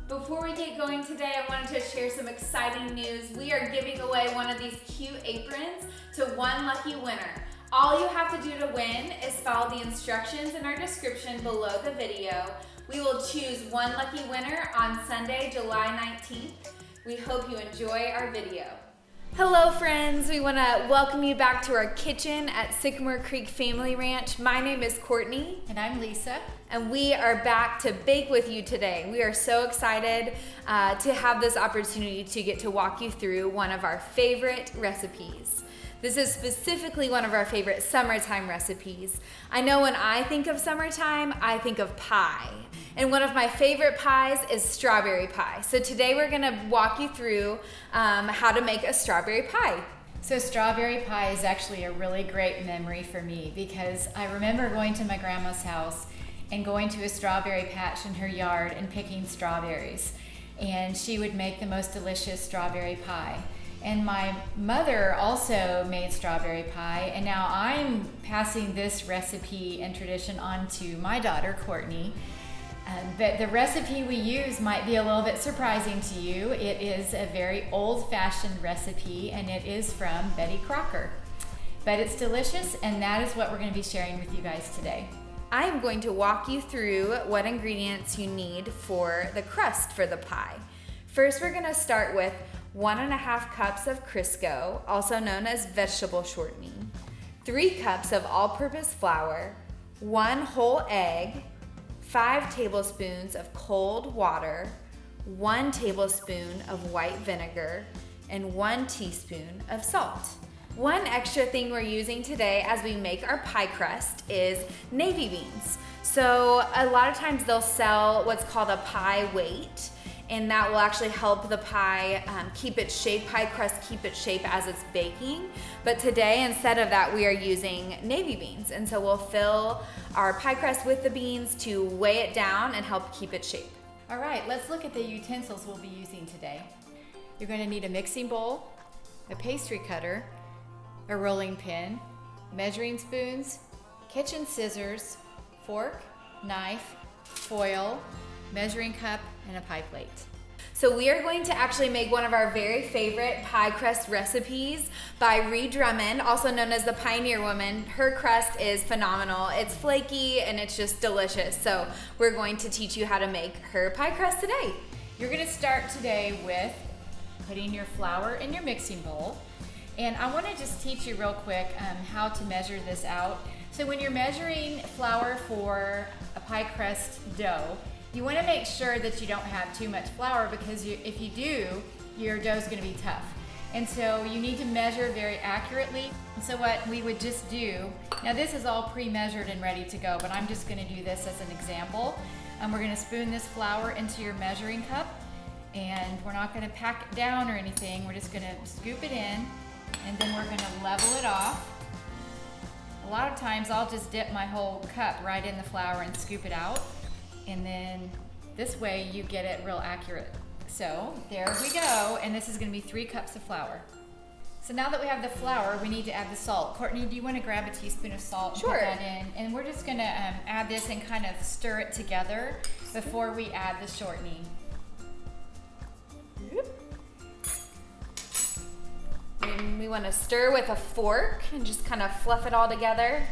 Before we get going today, I wanted to share some exciting news. We are giving away one of these cute aprons to one lucky winner. All you have to do to win is follow the instructions in our description below the video. We will choose one lucky winner on Sunday, July 19th. We hope you enjoy our video. Hello friends, we want to welcome you back to our kitchen at Sycamore Creek Family Ranch. My name is Courtney. And I'm Lisa. And we are back to bake with you today. We are so excited to have this opportunity to get to walk you through one of our favorite recipes. This is specifically one of our favorite summertime recipes. I know when I think of summertime, I think of pie. And one of my favorite pies is strawberry pie. So today we're gonna walk you through how to make a strawberry pie. So strawberry pie is actually a really great memory for me because I remember going to my grandma's house and going to a strawberry patch in her yard and picking strawberries. And she would make the most delicious strawberry pie. And my mother also made strawberry pie, and now I'm passing this recipe and tradition on to my daughter, Courtney. But the recipe we use might be a little bit surprising to you. It is a very old-fashioned recipe, and it is from Betty Crocker. But it's delicious, and that is what we're going to be sharing with you guys today. I am going to walk you through what ingredients you need for the crust for the pie. First, we're going to start with 1.5 cups of Crisco, also known as vegetable shortening, 3 cups of all-purpose flour, 1 whole egg, 5 tablespoons of cold water, 1 tablespoon of white vinegar, and 1 teaspoon of salt. One extra thing we're using today as we make our pie crust is navy beans. So a lot of times they'll sell what's called a pie weight, and that will actually help the pie keep its shape, pie crust keep its shape as it's baking. But today, instead of that, we are using navy beans. And so we'll fill our pie crust with the beans to weigh it down and help keep its shape. All right, let's look at the utensils we'll be using today. You're going to need a mixing bowl, a pastry cutter, a rolling pin, measuring spoons, kitchen scissors, fork, knife, foil, measuring cup, and a pie plate. So we are going to actually make one of our very favorite pie crust recipes by Ree Drummond, also known as the Pioneer Woman. Her crust is phenomenal. It's flaky and it's just delicious. So we're going to teach you how to make her pie crust today. You're going to start today with putting your flour in your mixing bowl. And I want to just teach you real quick how to measure this out. So when you're measuring flour for a pie crust dough, you want to make sure that you don't have too much flour because if you do, your dough is going to be tough. And so you need to measure very accurately. And so what we would just do, now this is all pre-measured and ready to go, but I'm just going to do this as an example. We're going to spoon this flour into your measuring cup, and we're not going to pack it down or anything. We're just going to scoop it in, and then we're going to level it off. A lot of times I'll just dip my whole cup right in the flour and scoop it out. And then this way you get it real accurate. So there we go, and this is gonna be 3 cups of flour. So now that we have the flour, we need to add the salt. Courtney, do you wanna grab a teaspoon of salt and Sure. put that in? And we're just gonna add this and kind of stir it together before we add the shortening. And we wanna stir with a fork and just kind of fluff it all together.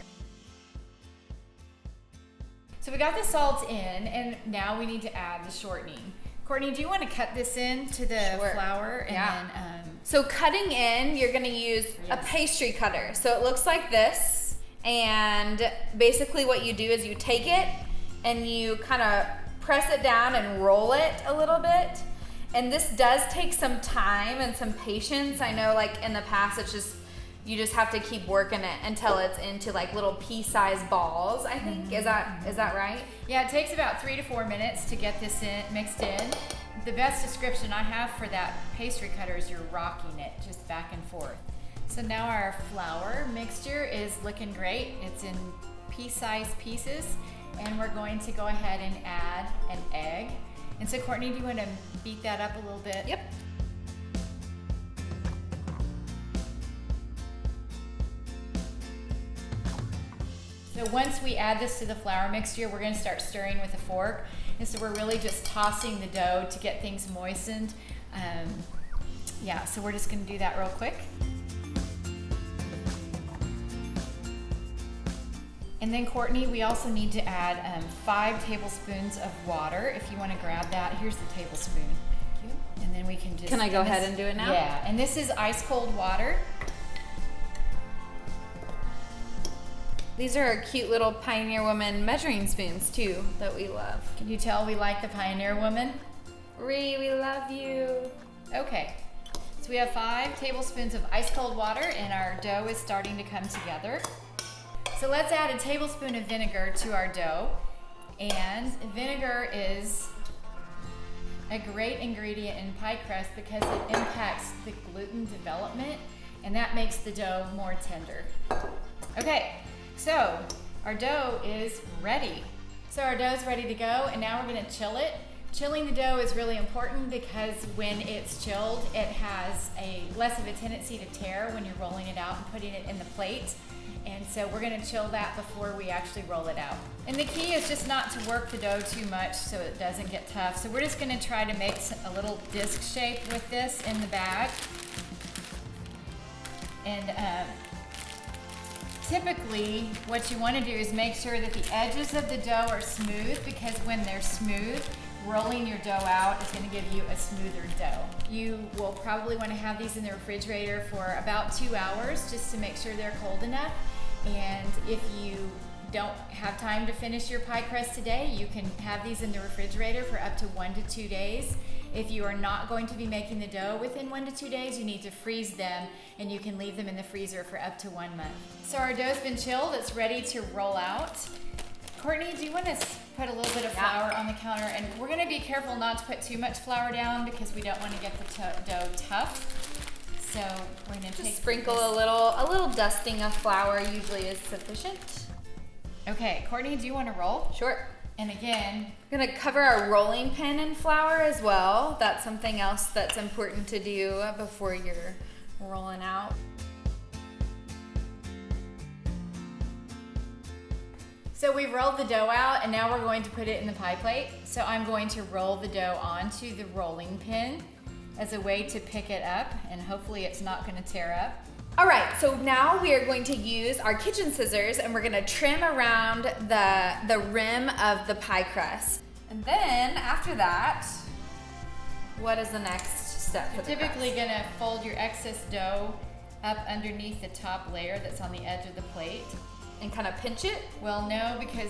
So we got the salt in, and now we need to add the shortening. Courtney, do you want to cut this in to the Sure. flour? And Yeah. then, So cutting in, you're gonna use a Yes. pastry cutter. So it looks like this, and basically what you do is you take it and you kind of press it down and roll it a little bit. And this does take some time and some patience. I know like in the past it's just, you just have to keep working it until it's into like little pea-sized balls, I think. Mm-hmm. Is that right? Yeah, it takes about 3 to 4 minutes to get this mixed in. The best description I have for that pastry cutter is you're rocking it just back and forth. So now our flour mixture is looking great. It's in pea-sized pieces, and we're going to go ahead and add an egg. And so Courtney, do you want to beat that up a little bit? Yep. So once we add this to the flour mixture, we're going to start stirring with a fork. And so we're really just tossing the dough to get things moistened. Yeah, so we're just gonna do that real quick. And then Courtney, we also need to add 5 tablespoons of water. If you want to grab that, here's the tablespoon. Thank you. And then we can just... Can I go ahead and do it now? Yeah, and this is ice cold water. These are our cute little Pioneer Woman measuring spoons too that we love. Can you tell we like the Pioneer Woman? Ree, we love you. Okay, so we have 5 tablespoons of ice cold water and our dough is starting to come together. So let's add a tablespoon of vinegar to our dough. And vinegar is a great ingredient in pie crust because it impacts the gluten development and that makes the dough more tender. Okay, so our dough is ready. So our dough is ready to go and now we're gonna chill it. Chilling the dough is really important because when it's chilled, it has less of a tendency to tear when you're rolling it out and putting it in the plate. And so we're gonna chill that before we actually roll it out. And the key is just not to work the dough too much so it doesn't get tough. So we're just gonna try to make a little disc shape with this in the bag. And typically what you wanna do is make sure that the edges of the dough are smooth because when they're smooth, rolling your dough out is gonna give you a smoother dough. You will probably wanna have these in the refrigerator for about 2 hours just to make sure they're cold enough. And if you don't have time to finish your pie crust today, you can have these in the refrigerator for up to 1 to 2 days. If you are not going to be making the dough within 1 to 2 days, you need to freeze them and you can leave them in the freezer for up to 1 month. So our dough's been chilled, it's ready to roll out. Courtney, do you want to put a little bit of flour on the counter? And we're going to be careful not to put too much flour down because we don't want to get the dough tough. So we're going to just sprinkle a little dusting of flour usually is sufficient. Okay, Courtney, do you want to roll? Sure. And again, we're going to cover our rolling pin in flour as well. That's something else that's important to do before you're rolling out. So we've rolled the dough out and now we're going to put it in the pie plate. So I'm going to roll the dough onto the rolling pin as a way to pick it up and hopefully it's not going to tear up. All right, so now we are going to use our kitchen scissors and we're going to trim around the rim of the pie crust. And then after that, what is the next step for the crust? Typically going to fold your excess dough up underneath the top layer that's on the edge of the plate. And kind of pinch it? Well, no, because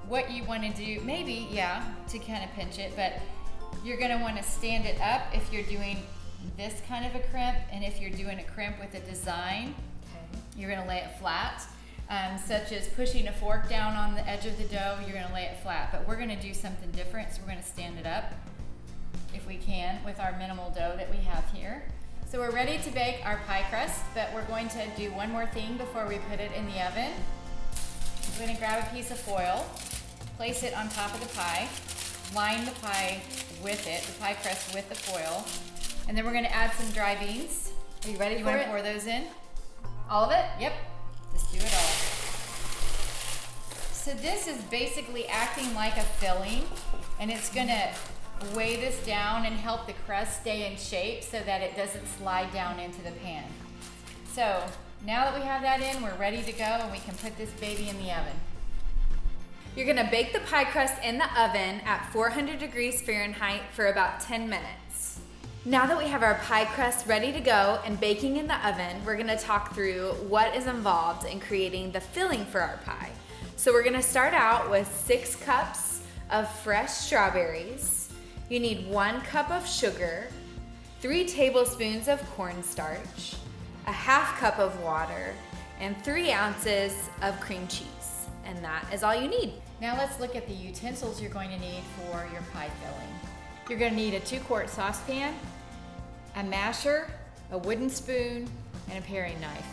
what you want to do, maybe, yeah, to kind of pinch it, but you're going to want to stand it up if you're doing this kind of a crimp, and if you're doing a crimp with a design, you're going to lay it flat. Such as pushing a fork down on the edge of the dough, you're going to lay it flat. But we're going to do something different, so we're going to stand it up, if we can, with our minimal dough that we have here. So we're ready to bake our pie crust, but we're going to do one more thing before we put it in the oven. We're going to grab a piece of foil, place it on top of the pie, line the pie with it, the pie crust with the foil, and then we're going to add some dry beans. Are you ready for it? You want to pour those in? All of it? Yep. Just do it all. So this is basically acting like a filling, and it's going to weigh this down and help the crust stay in shape so that it doesn't slide down into the pan. So now that we have that in, we're ready to go and we can put this baby in the oven. You're gonna bake the pie crust in the oven at 400 degrees Fahrenheit for about 10 minutes. Now that we have our pie crust ready to go and baking in the oven, we're gonna talk through what is involved in creating the filling for our pie. So we're gonna start out with 6 cups of fresh strawberries. You need 1 cup of sugar, 3 tablespoons of cornstarch, a half cup of water, and 3 ounces of cream cheese. And that is all you need. Now let's look at the utensils you're going to need for your pie filling. You're going to need a 2-quart saucepan, a masher, a wooden spoon, and a paring knife.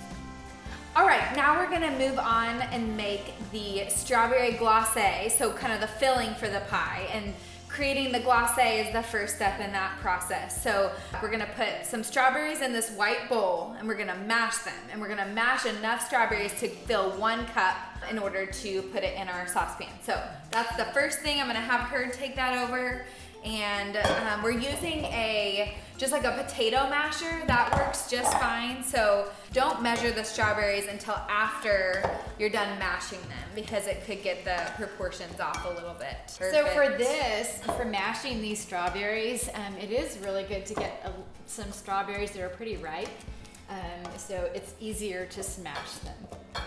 All right, now we're gonna move on and make the strawberry glacé, so kind of the filling for the pie. And creating the glacé is the first step in that process. So we're gonna put some strawberries in this white bowl and we're gonna mash them. And we're gonna mash enough strawberries to fill 1 cup in order to put it in our saucepan. So that's the first thing. I'm gonna have her take that over. And we're using just like a potato masher. That works just fine. So don't measure the strawberries until after you're done mashing them because it could get the proportions off a little bit. So for mashing these strawberries, it is really good to get some strawberries that are pretty ripe. So it's easier to smash them.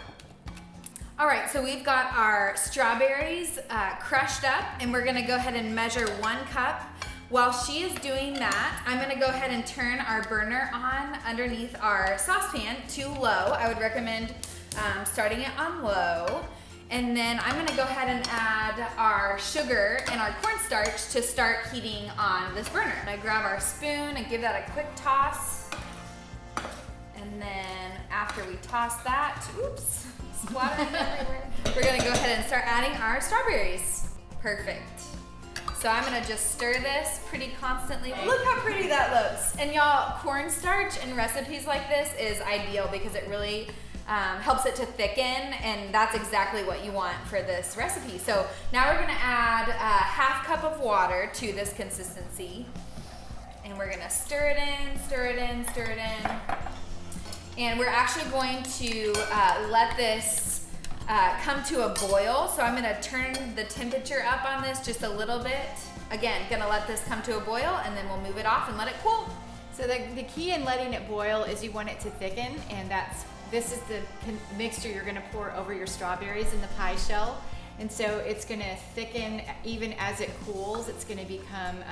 All right, so we've got our strawberries crushed up, and we're gonna go ahead and measure 1 cup. While she is doing that, I'm gonna go ahead and turn our burner on underneath our saucepan to low. I would recommend starting it on low. And then I'm gonna go ahead and add our sugar and our cornstarch to start heating on this burner. I grab our spoon and give that a quick toss. And then after we toss that, oops, splattering everywhere. We're gonna go ahead and start adding our strawberries. Perfect. So I'm gonna just stir this pretty constantly. Look how pretty that looks. And y'all, cornstarch in recipes like this is ideal because it really helps it to thicken, and that's exactly what you want for this recipe. So now we're gonna add a 1/2 cup of water to this consistency. And we're gonna stir it in, stir it in, stir it in. And we're actually going to let this come to a boil. So I'm gonna turn the temperature up on this just a little bit. Again, gonna let this come to a boil and then we'll move it off and let it cool. So the key in letting it boil is you want it to thicken, and this is the mixture you're gonna pour over your strawberries in the pie shell. And so it's gonna thicken even as it cools. It's gonna become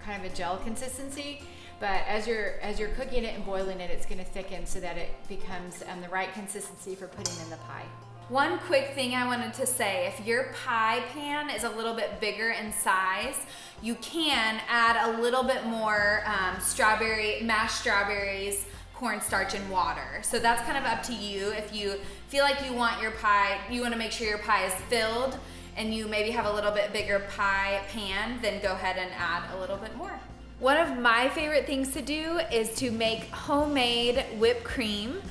kind of a gel consistency. But as you're cooking it and boiling it, it's gonna thicken so that it becomes the right consistency for putting in the pie. One quick thing I wanted to say, if your pie pan is a little bit bigger in size, you can add a little bit more mashed strawberries, cornstarch, and water. So that's kind of up to you. If you feel like you want your pie, you wanna make sure your pie is filled and you maybe have a little bit bigger pie pan, then go ahead and add a little bit more. One of my favorite things to do is to make homemade whipped cream.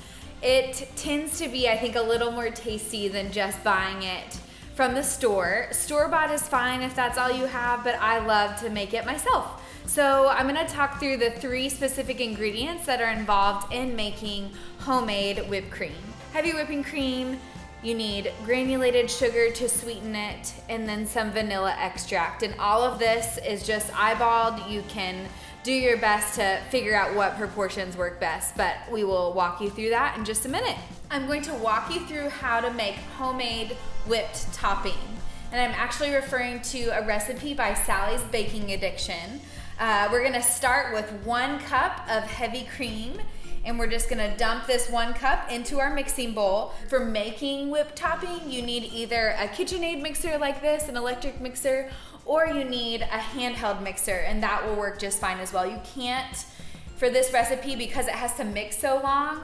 It tends to be, I think, a little more tasty than just buying it from the store. Store-bought is fine if that's all you have, but I love to make it myself. So I'm gonna talk through the 3 specific ingredients that are involved in making homemade whipped cream. Heavy whipping cream, you need granulated sugar to sweeten it, and then some vanilla extract. And all of this is just eyeballed. You can do your best to figure out what proportions work best, but we will walk you through that in just a minute. I'm going to walk you through how to make homemade whipped topping. And I'm actually referring to a recipe by Sally's Baking Addiction. We're gonna start with 1 cup of heavy cream, and we're just gonna dump this 1 cup into our mixing bowl. For making whipped topping, you need either a KitchenAid mixer like this, an electric mixer, or you need a handheld mixer, and that will work just fine as well. You can't, for this recipe, because it has to mix so long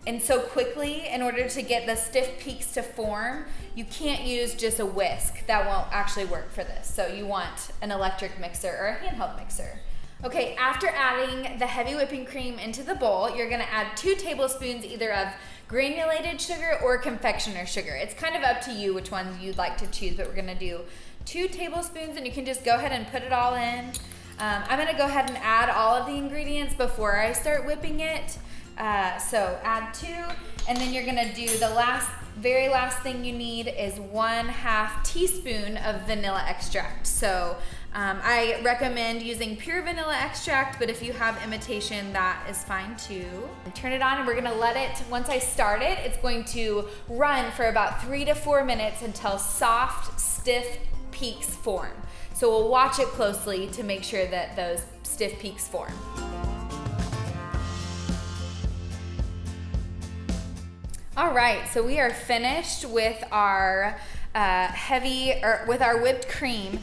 and so quickly in order to get the stiff peaks to form, you can't use just a whisk. That won't actually work for this. So you want an electric mixer or a handheld mixer. Okay, after adding the heavy whipping cream into the bowl, you're gonna add 2 tablespoons either of granulated sugar or confectioner sugar. It's kind of up to you which one you'd like to choose, but we're gonna do 2 tablespoons, and you can just go ahead and put it all in. I'm gonna go ahead and add all of the ingredients before I start whipping it. So add 2, and then you're gonna do the very last thing you need is 1/2 teaspoon of vanilla extract. So I recommend using pure vanilla extract, but if you have imitation, that is fine too. Turn it on, and we're gonna let it, once I start it, it's going to run for about 3 to 4 minutes until soft, stiff peaks form. So we'll watch it closely to make sure that those stiff peaks form. All right, so we are finished with our with our whipped cream.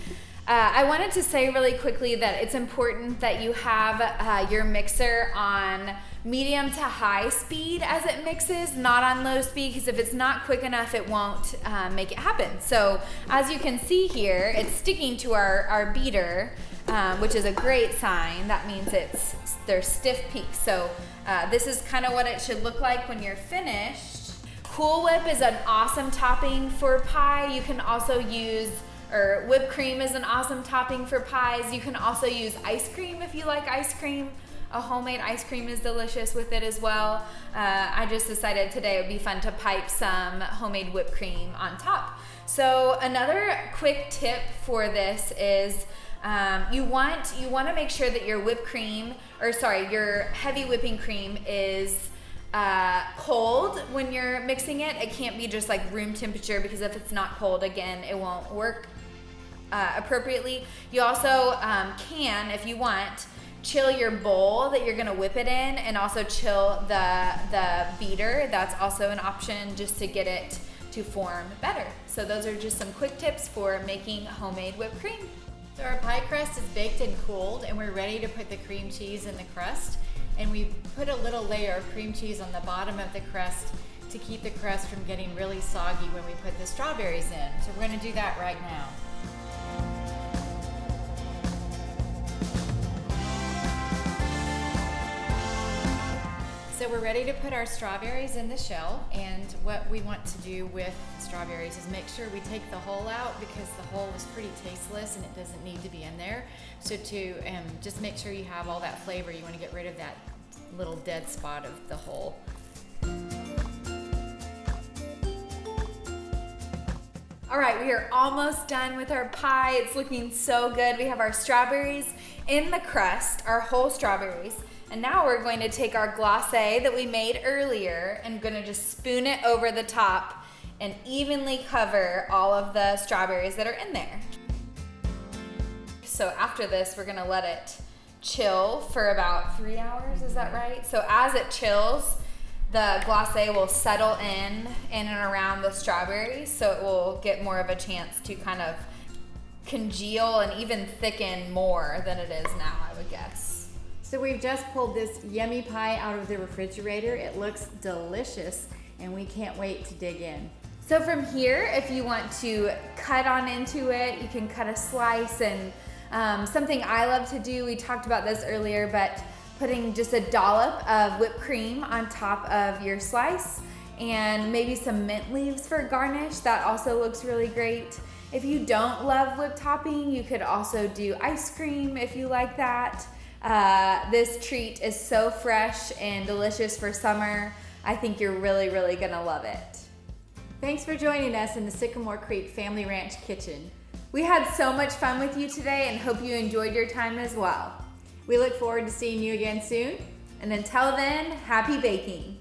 I wanted to say really quickly that it's important that you have your mixer on medium to high speed as it mixes, not on low speed, because if it's not quick enough, it won't make it happen. So as you can see here, it's sticking to our beater, which is a great sign. That means there's stiff peaks. So this is kind of what it should look like when you're finished. Cool Whip is an awesome topping for pie. You can also use, or whipped cream is an awesome topping for pies. You can also use ice cream if you like ice cream. A homemade ice cream is delicious with it as well. I just decided today it would be fun to pipe some homemade whipped cream on top. So another quick tip for this is you want to make sure that your whipped cream, your heavy whipping cream is cold when you're mixing it. It can't be just like room temperature, because if it's not cold, again, it won't work appropriately. You also can, if you want, chill your bowl that you're gonna whip it in, and also chill the beater. That's also an option, just to get it to form better. So those are just some quick tips for making homemade whipped cream. So our pie crust is baked and cooled, and we're ready to put the cream cheese in the crust. And we put a little layer of cream cheese on the bottom of the crust to keep the crust from getting really soggy when we put the strawberries in. So we're gonna do that right now. So we're ready to put our strawberries in the shell, and what we want to do with strawberries is make sure we take the hull out, because the hull is pretty tasteless and it doesn't need to be in there. So to just make sure you have all that flavor, you want to get rid of that little dead spot of the hull. All right, we are almost done with our pie. It's looking so good. We have our strawberries in the crust, our whole strawberries. And now we're going to take our glacé that we made earlier and gonna just spoon it over the top and evenly cover all of the strawberries that are in there. So after this, we're gonna let it chill for about 3 hours, is that right? So as it chills, the glacé will settle in and around the strawberries, so it will get more of a chance to kind of congeal and even thicken more than it is now, I would guess. So we've just pulled this yummy pie out of the refrigerator. It looks delicious, and we can't wait to dig in. So from here, if you want to cut on into it, you can cut a slice, and something I love to do, we talked about this earlier, but putting just a dollop of whipped cream on top of your slice, and maybe some mint leaves for garnish. That also looks really great. If you don't love whipped topping, you could also do ice cream if you like that. This treat is so fresh and delicious for summer. I think you're really, really gonna love it. Thanks for joining us in the Sycamore Creek Family Ranch Kitchen. We had so much fun with you today and hope you enjoyed your time as well. We look forward to seeing you again soon. And until then, happy baking.